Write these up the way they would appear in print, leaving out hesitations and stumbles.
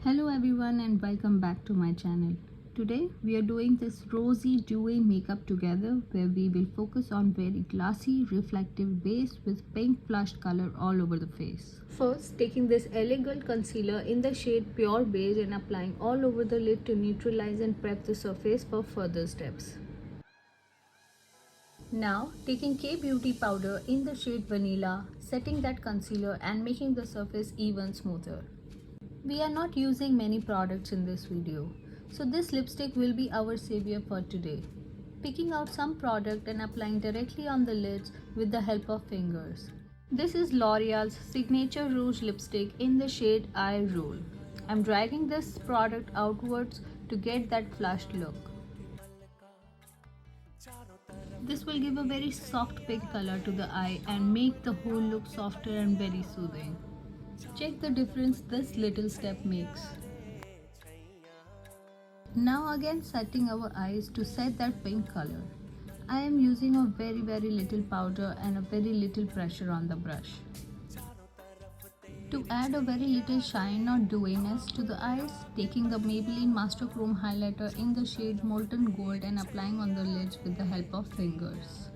Hello everyone and welcome back to my channel. Today we are doing this Rosy Dewy makeup together where we will focus on very glossy reflective base with pink flushed color all over the face. First, taking this elegant concealer in the shade Pure Beige and applying all over the lid to neutralize and prep the surface for further steps. Now, taking K-Beauty powder in the shade Vanilla, setting that concealer and making the surface even smoother. We are not using many products in this video, so this lipstick will be our savior for today. Picking out some product and applying directly on the lids with the help of fingers. This is L'Oreal's Signature Rouge lipstick in the shade Eye Roll. I'm dragging this product outwards to get that flushed look. This will give a very soft pink color to the eye and make the whole look softer and very soothing. Check the difference this little step makes. Now again setting our eyes to set that pink color. I am using a very little powder and a very little pressure on the brush. To add a very little shine or dewiness to the eyes, taking the Maybelline Master Chrome highlighter in the shade Molten Gold and applying on the lids with the help of fingers.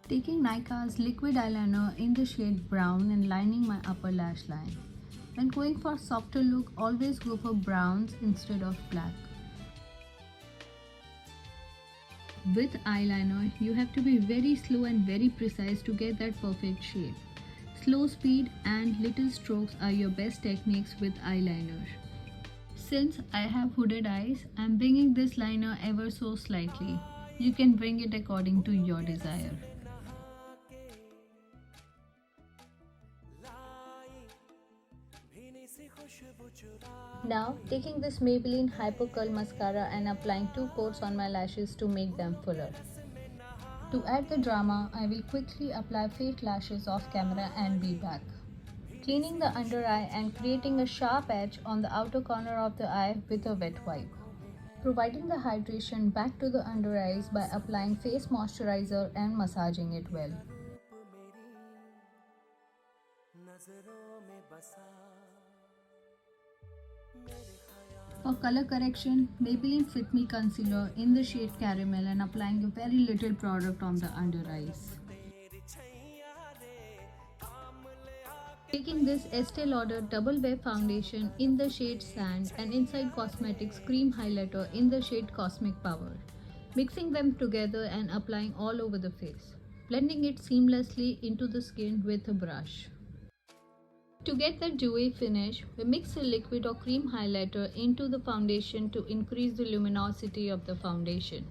Taking Nykaa's liquid eyeliner in the shade Brown and lining my upper lash line. When going for softer look, always go for browns instead of black. With eyeliner, you have to be very slow and very precise to get that perfect shape. Slow speed and little strokes are your best techniques with eyeliner. Since I have hooded eyes, I am bringing this liner ever so slightly. You can bring it according to your desire. Now, taking this Maybelline Hyper Curl Mascara and applying 2 coats on my lashes to make them fuller. To add the drama, I will quickly apply fake lashes off camera and be back. Cleaning the under eye and creating a sharp edge on the outer corner of the eye with a wet wipe. Providing the hydration back to the under eyes by applying face moisturizer and massaging it well. For color correction, Maybelline Fit Me Concealer in the shade Caramel and applying a very little product on the under eyes. Taking this Estee Lauder Double Wear Foundation in the shade Sand and Inside Cosmetics Cream Highlighter in the shade Cosmic Power. Mixing them together and applying all over the face. Blending it seamlessly into the skin with a brush. To get that dewy finish, we mix a liquid or cream highlighter into the foundation to increase the luminosity of the foundation.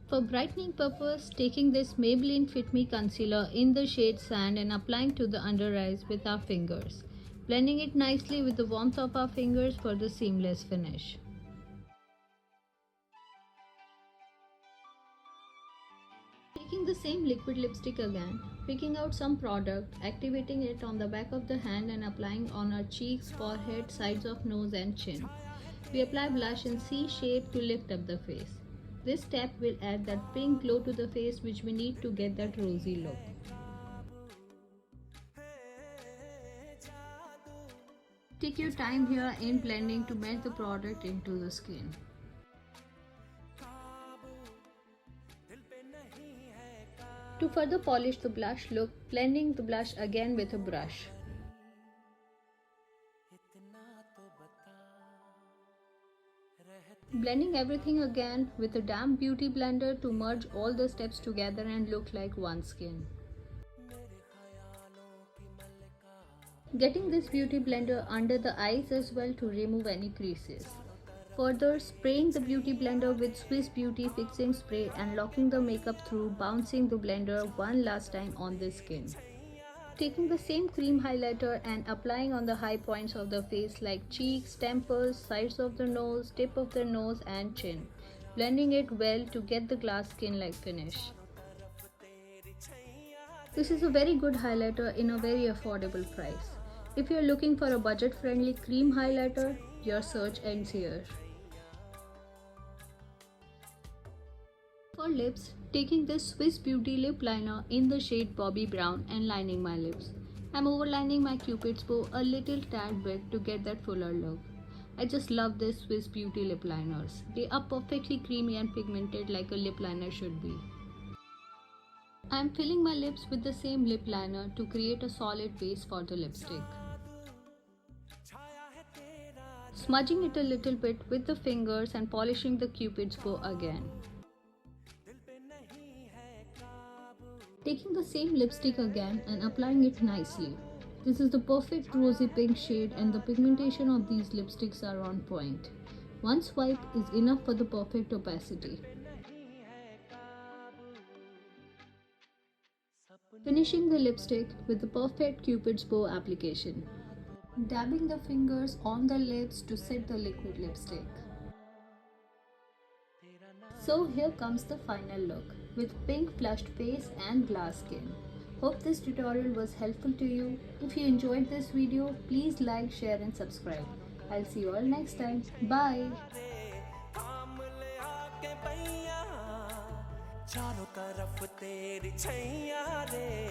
For brightening purpose, taking this Maybelline Fit Me Concealer in the shade Sand and applying to the under eyes with our fingers. Blending it nicely with the warmth of our fingers for the seamless finish. Taking the same liquid lipstick again, picking out some product, activating it on the back of the hand and applying on our cheeks, forehead, sides of nose and chin. We apply blush in C shape to lift up the face. This step will add that pink glow to the face which we need to get that rosy look. Take your time here in blending to melt the product into the skin. To further polish the blush look, blending the blush again with a brush. Blending everything again with a damp beauty blender to merge all the steps together and look like one skin. Getting this beauty blender under the eyes as well to remove any creases. Further, spraying the beauty blender with Swiss Beauty fixing spray and locking the makeup through, bouncing the blender one last time on the skin. Taking the same cream highlighter and applying on the high points of the face like cheeks, temples, sides of the nose, tip of the nose and chin. Blending it well to get the glass skin-like finish. This is a very good highlighter in a very affordable price. If you are looking for a budget-friendly cream highlighter, your search ends here. For lips, taking this Swiss Beauty lip liner in the shade Bobby Brown and lining my lips. I'm overlining my cupid's bow a little tad bit to get that fuller look. I just love this Swiss Beauty lip liners. They are perfectly creamy and pigmented like a lip liner should be. I'm filling my lips with the same lip liner to create a solid base for the lipstick. Smudging it a little bit with the fingers and polishing the cupid's bow again. Taking the same lipstick again and applying it nicely. This is the perfect rosy pink shade and the pigmentation of these lipsticks are on point. One swipe is enough for the perfect opacity. Finishing the lipstick with the perfect cupid's bow application. Dabbing the fingers on the lips to set the liquid lipstick. So here comes the final look with pink flushed face and glass skin. Hope this tutorial was helpful to you. If you enjoyed this video, please like, share and subscribe. I'll see you all next time. Bye. चारों तरफ तेरी छैया रे